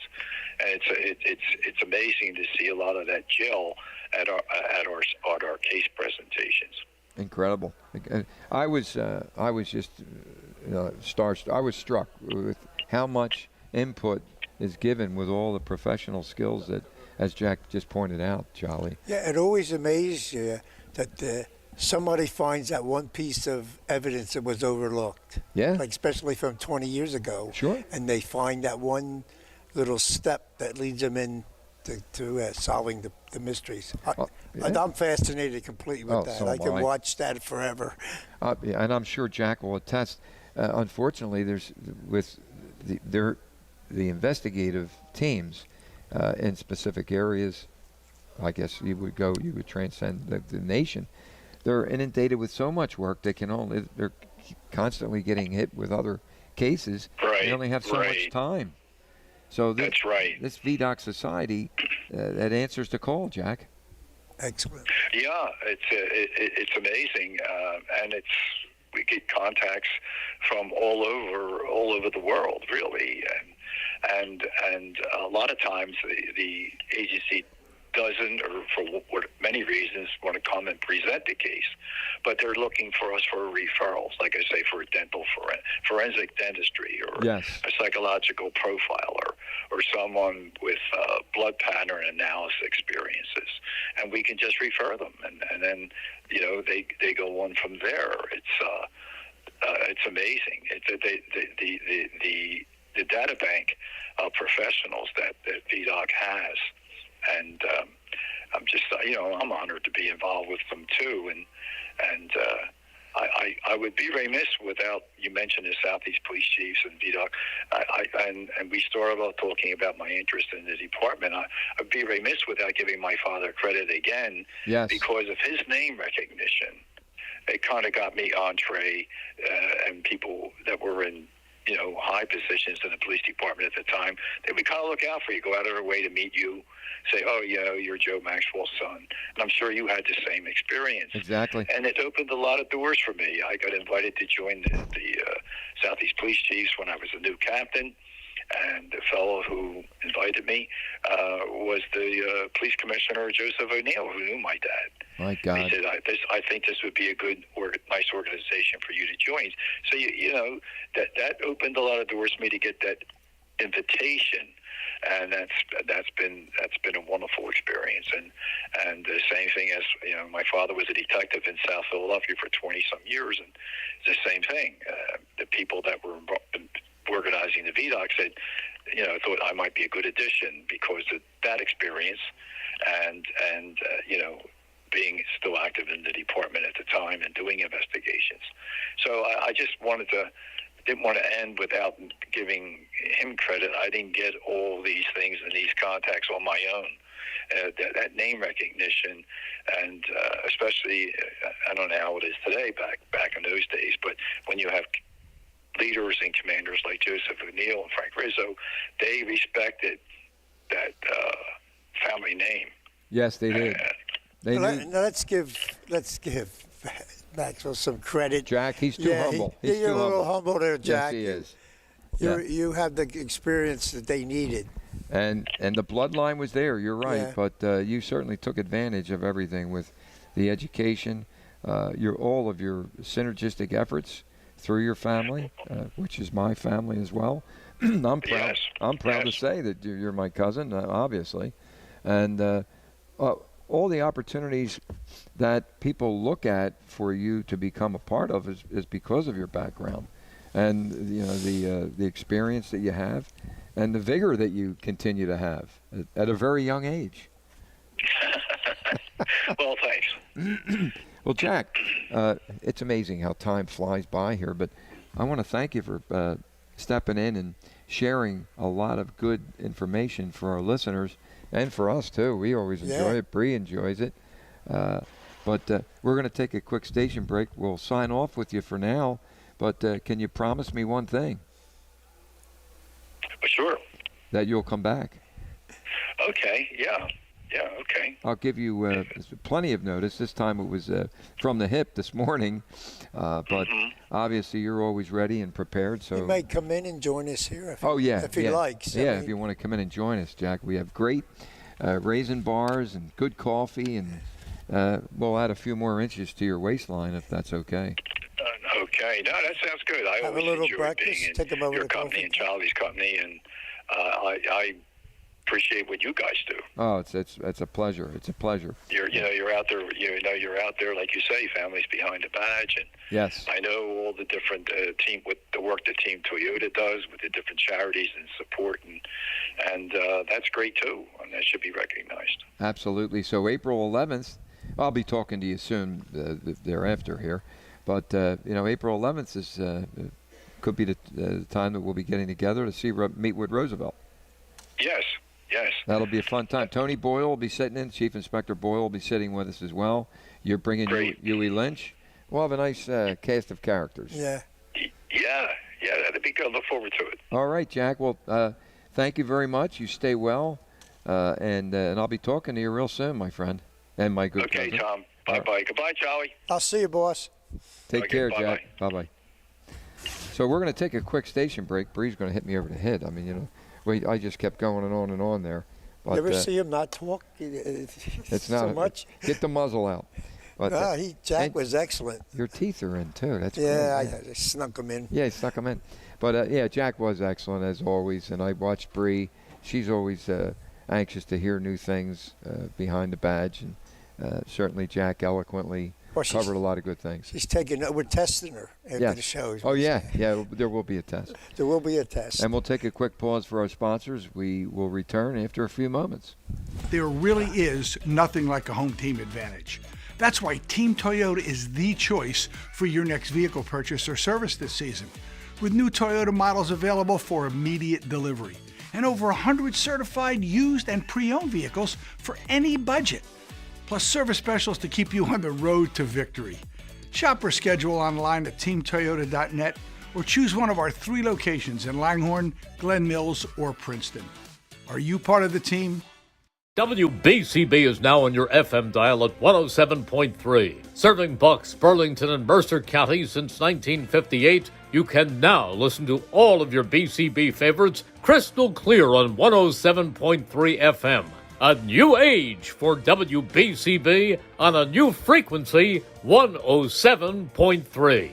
And it's amazing to see a lot of that gel at our case presentations. Incredible. I was just starstruck. I was struck with how much input is given with all the professional skills that, as Jack just pointed out, Charlie. Yeah, it always amazes you that somebody finds that one piece of evidence that was overlooked. Yeah. Like especially from 20 years ago. Sure. And they find that one little step that leads them in to solving the mysteries. I'm fascinated completely with that. So I can watch that forever. Yeah, and I'm sure Jack will attest. Unfortunately, there's with the investigative teams in specific areas. I guess you would transcend the nation. They're inundated with so much work they're constantly getting hit with other cases. Right. They only have so much time. So that's right. This VDOC Society that answers the call, Jack. Excellent. Yeah, it's amazing, and we get contacts from all over the world, really, and a lot of times the agency doesn't, or for many reasons, want to come and present the case. But they're looking for us for referrals, like I say, for a dental forensic dentistry, or a psychological profiler, or someone with blood pattern analysis experiences. And we can just refer them. And then, they go on from there. It's amazing. The data bank of professionals that VDOC has. And I'm just, I'm honored to be involved with them too. And I would be remiss without, you mentioned the Southeast Police Chiefs and VDOC, and we started off talking about my interest in the department. I'd be remiss without giving my father credit again, because of his name recognition. It kind of got me entree, and people that were in high positions in the police department at the time, they would kind of look out for you, go out of their way to meet you, say, oh, you're Joe Maxwell's son. And I'm sure you had the same experience. Exactly. And it opened a lot of doors for me. I got invited to join the Southeast Police Chiefs when I was a new captain. And the fellow who invited me was the police commissioner, Joseph O'Neill, who knew my dad. My God. He said, I think this would be a good, nice organization for you to join. So, that opened a lot of doors for me to get that invitation. And that's been a wonderful experience. And the same thing as, my father was a detective in South Philadelphia for 20-some years, and it's the same thing. The people that were organizing the VDOC said, thought I might be a good addition because of that experience, and being still active in the department at the time and doing investigations. So I just didn't want to end without giving him credit. I didn't get all these things and these contacts on my own. That name recognition, and especially, I don't know how it is today, back in those days, but when you have leaders and commanders like Joseph O'Neill and Frank Rizzo, they respected that family name. Yes, they did. Let's give Maxwell some credit. Jack, he's too humble. He's you're too a little humble. humble there, Jack. Yes, he is. You have the experience that they needed. And the bloodline was there, you're right, but you certainly took advantage of everything with the education, all of your synergistic efforts through your family, which is my family as well. I'm proud. I'm proud to say that you're my cousin, obviously, and all the opportunities that people look at for you to become a part of is because of your background, and the experience that you have, and the vigor that you continue to have at a very young age. Well, thanks. Well, Jack, it's amazing how time flies by here, but I want to thank you for stepping in and sharing a lot of good information for our listeners and for us, too. We always enjoy it. Bree enjoys it. But we're going to take a quick station break. We'll sign off with you for now, but can you promise me one thing? Sure. That you'll come back. Okay, yeah. Yeah, okay. I'll give you plenty of notice. This time it was from the hip this morning, but obviously you're always ready and prepared. So he might come in and join us here if he likes. If you want to come in and join us, Jack. We have great raisin bars and good coffee, and we'll add a few more inches to your waistline if that's okay. Okay. No, that sounds good. I always enjoy being in your company and Charlie's company, and I appreciate what you guys do. Oh, it's a pleasure. It's a pleasure. You're out there. You're out there, like you say, families behind the badge, and yes, I know all the different team with the work that Team Toyota does with the different charities and support, and that's great too, and that should be recognized. Absolutely. So April 11th, I'll be talking to you soon thereafter here, but April 11th is could be the time that we'll be getting together to meet with Roosevelt. Yes. Yes. That'll be a fun time. Tony Boyle will be sitting in. Chief Inspector Boyle will be sitting with us as well. You're bringing Huey Lynch. We'll have a nice cast of characters. Yeah, that'd be good. Look forward to it. All right, Jack. Well, thank you very much. You stay well, and I'll be talking to you real soon, my friend, and my good cousin. Okay, Tom. Bye-bye. Goodbye, Charlie. I'll see you, boss. Take care, Jack. Bye-bye. So we're going to take a quick station break. Bree's going to hit me over the head. I mean, I just kept going and on there. But, you ever see him not talk? It's so not much. Get the muzzle out. But, Jack was excellent. Your teeth are in too. That's I snuck them in. Yeah, he snuck them in. But Jack was excellent as always, and I watched Bree. She's always anxious to hear new things behind the badge, and certainly Jack eloquently covered a lot of good things. We're testing her after the show. Oh yeah, there will be a test. There will be a test. And we'll take a quick pause for our sponsors. We will return after a few moments. There really is nothing like a home team advantage. That's why Team Toyota is the choice for your next vehicle purchase or service this season. With new Toyota models available for immediate delivery and over 100 certified used and pre-owned vehicles for any budget. Plus service specials to keep you on the road to victory. Shop or schedule online at teamtoyota.net or choose one of our 3 locations in Langhorne, Glen Mills, or Princeton. Are you part of the team? WBCB is now on your FM dial at 107.3. Serving Bucks, Burlington, and Mercer counties since 1958, you can now listen to all of your BCB favorites crystal clear on 107.3 FM. A new age for WBCB on a new frequency, 107.3.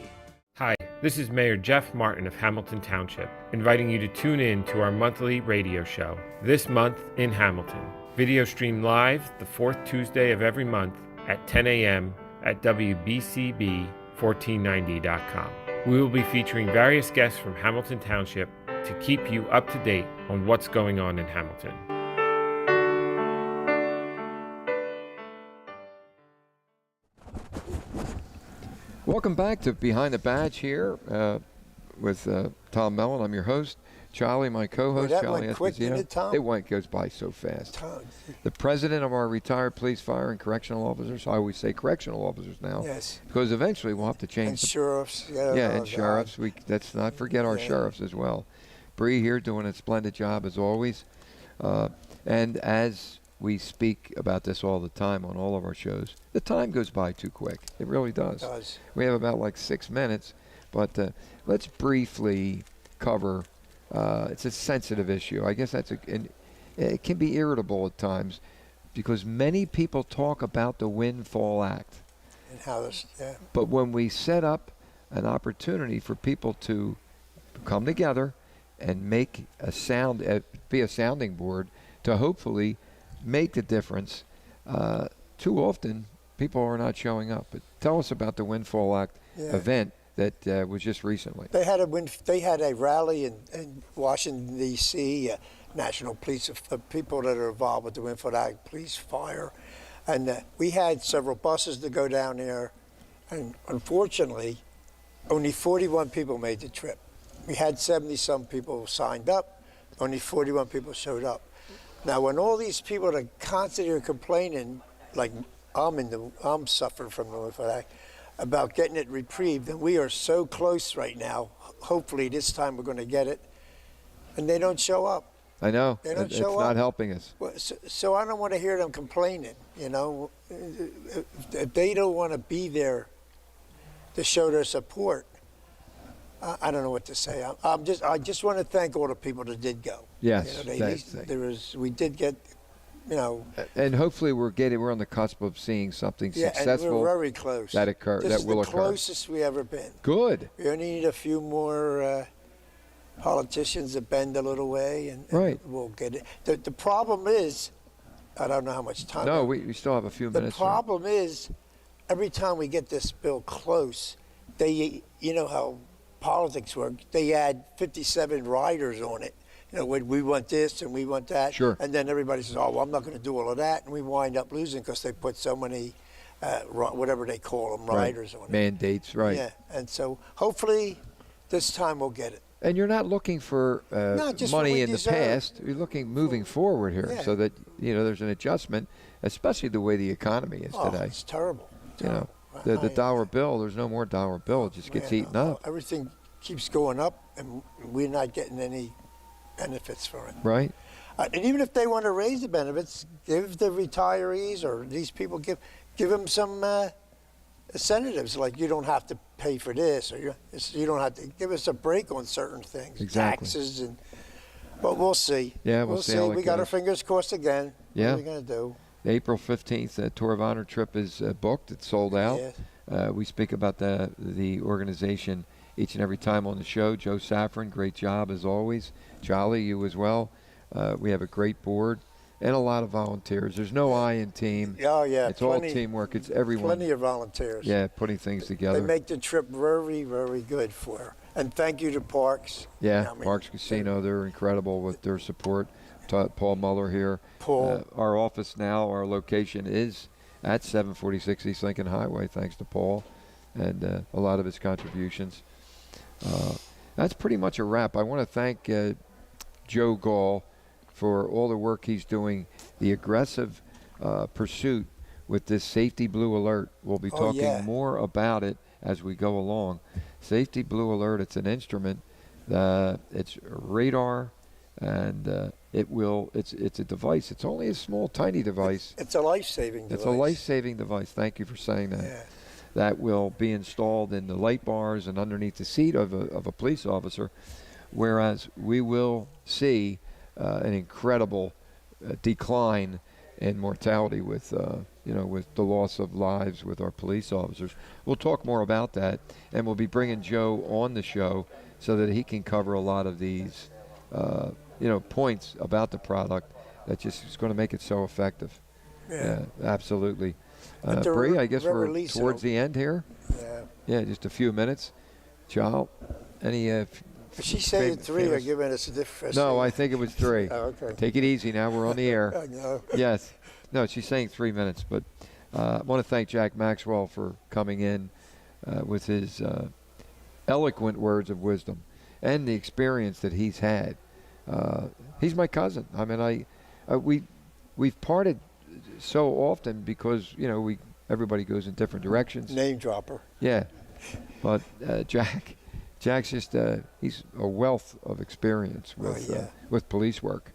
Hi, this is Mayor Jeff Martin of Hamilton Township, inviting you to tune in to our monthly radio show, This Month in Hamilton. Video stream live the 4th Tuesday of every month at 10 a.m. at WBCB1490.com. We will be featuring various guests from Hamilton Township to keep you up to date on what's going on in Hamilton. Welcome back to Behind the Badge here with Tom Mellon. I'm your host. Charlie, my co-host, that Charlie went quick, didn't it, Tom? It goes by so fast. The president of our retired police, fire, and correctional officers. I always say correctional officers now. Yes. Because eventually we'll have to change. And sheriffs. And sheriffs. Let's not forget our sheriffs as well. Bree here doing a splendid job as always. And as we speak about this all the time on all of our shows, the time goes by too quick. It really does. It does. We have about 6 minutes, but let's briefly cover. It's a sensitive issue. I guess it can be irritable at times because many people talk about the Windfall Act. And how this, But when we set up an opportunity for people to come together and make be a sounding board to hopefully make the difference, too often people are not showing up. But tell us about the Windfall Act event that was just recently. They had a rally in Washington, D.C., National Police, people that are involved with the Windfall Act, police, fire. And we had several buses to go down there. And unfortunately, only 41 people made the trip. We had 70-some people signed up. Only 41 people showed up. Now, when all these people are constantly complaining, like I'm suffering from the Windfall Act, about getting it reprieved, and we are so close right now. Hopefully this time we're going to get it, and they don't show up. I know. They don't it's show not up. helping us. Well, so I don't want to hear them complaining. If they don't want to be there to show their support, I don't know what to say. I just want to thank all the people that did go. Yes, we did get. And hopefully we're on the cusp of seeing something successful. And we're very close. That will occur. The closest we ever been. Good. We only need a few more politicians to bend a little way, and we'll get it. The problem is, I don't know how much time. No, we still have a few minutes. The problem is, every time we get this bill close, you know how politics work. They add 57 riders on it. We want this and we want that. Sure. And then everybody says, I'm not going to do all of that. And we wind up losing because they put so many, whatever they call them, riders on it. Mandates, right. Yeah. And so hopefully this time we'll get it. And you're not looking for money in the past. You're looking moving forward here so that, there's an adjustment, especially the way the economy is today. It's terrible. The dollar bill, there's no more dollar bill. It just gets eaten up. Everything keeps going up and we're not getting any benefits for it. Right. And even if they want to raise the benefits, give the retirees or these people, give them some incentives, like you don't have to pay for this, or you don't have to give us a break on certain things, exactly. Taxes, and But we'll see. Yeah, we'll see how it We got our goes. fingers crossed again. Yeah. What are we going to do? The April 15th Tour of Honor trip is booked. It's sold out. Yeah. We speak about the organization each and every time on the show. Joe Safran, great job as always. Charlie, you as well. We have a great board and a lot of volunteers. There's no I in team. Oh, yeah. It's all teamwork. It's everyone. Plenty of volunteers. Yeah, putting things together. They make the trip very, very good for her. And thank you to Parks. Yeah, I mean, Parks Casino, they're incredible with their support. Paul Muller here. Paul. Our office now, our location is at 746 East Lincoln Highway, thanks to Paul and a lot of his contributions. That's pretty much a wrap. I want to thank Joe Gall for all the work he's doing, the aggressive pursuit with this Safety Blue Alert. We'll be talking more about it as we go along. Safety Blue Alert, it's an instrument. It's radar, and it's a device. It's only a small, tiny device. It's a life-saving device. It's a life-saving device. Thank you for saying that. Yeah. That will be installed in the light bars and underneath the seat of a police officer, whereas we will see an incredible decline in mortality with with the loss of lives with our police officers. We'll talk more about that, and we'll be bringing Joe on the show so that he can cover a lot of these points about the product that just is going to make it so effective. Yeah. Absolutely. But Bree, I guess we're releasing towards the end here. Yeah. Yeah, just a few minutes. Child, any She said 3 or giving us a different. No, I think it was 3. Oh, okay. Take it easy now. We're on the air. I know. Yes. No, she's saying 3 minutes. But I want to thank Jack Maxwell for coming in with his eloquent words of wisdom and the experience that he's had. He's my cousin. I mean, we've parted so often because everybody goes in different directions. Name dropper. Yeah, but Jack's just he's a wealth of experience with police work,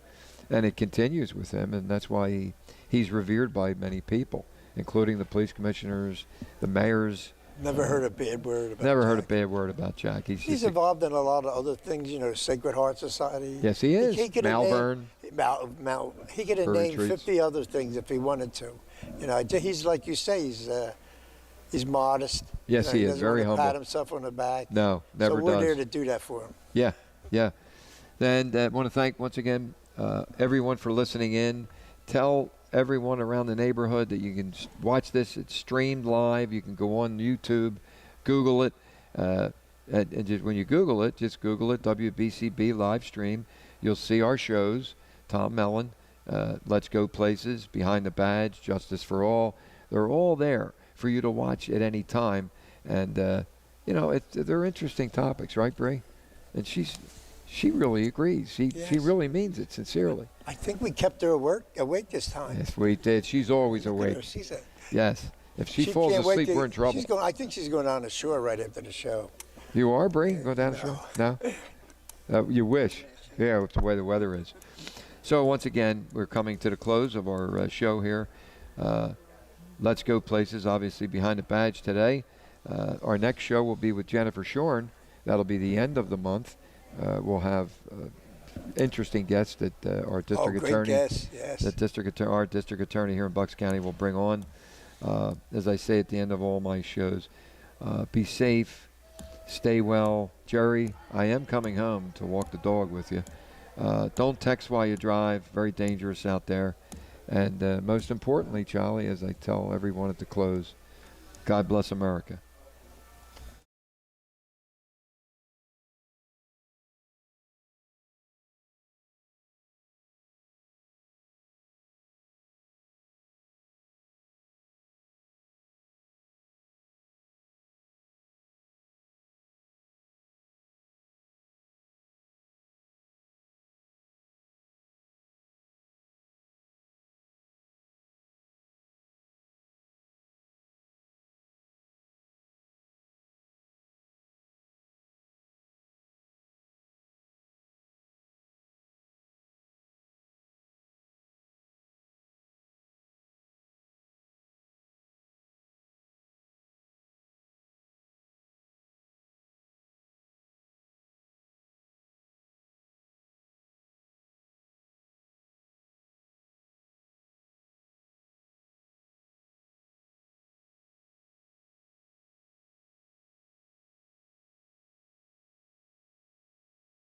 and it continues with him, and that's why he's revered by many people, including the police commissioners, the mayors. Never heard a bad word about Never Jack. heard a bad word about Jack. He's involved in a lot of other things, Sacred Heart Society. Yes, he is. He could have Malvern. He could have named Retreats. 50 other things if he wanted to. He's like you say, he's modest. Yes, he is. Doesn't Very want to humble. pat himself on the back. No, never so we're does. there to do that for him. Yeah. And I want to thank once again everyone for listening in. Tell everyone around the neighborhood that you can watch this. It's streamed live. You can go on YouTube, Google it, and just when you Google it, WBCB live stream. You'll see our shows. Tom Mellon, Let's Go Places, Behind the Badge, Justice for All. They're all there for you to watch at any time. And they're interesting topics, right, Bree? And she really agrees. She really means it sincerely. I think we kept her awake this time. Yes, we did. She's always awake. Yes. If she falls can't wait asleep, we're in trouble. I think she's going down the shore right after the show. You are, Bree? Go down the shore? No? You wish. Yeah, with the way the weather is. So once again, we're coming to the close of our show here. Let's Go Places, obviously Behind the Badge today. Our next show will be with Jennifer Shorn. That'll be the end of the month. We'll have interesting guests that our district attorney, guests, yes. Our district attorney here in Bucks County will bring on. As I say at the end of all my shows, be safe, stay well. Jerry, I am coming home to walk the dog with you. Don't text while you drive. Very dangerous out there. And most importantly, Charlie, as I tell everyone at the close, God bless America.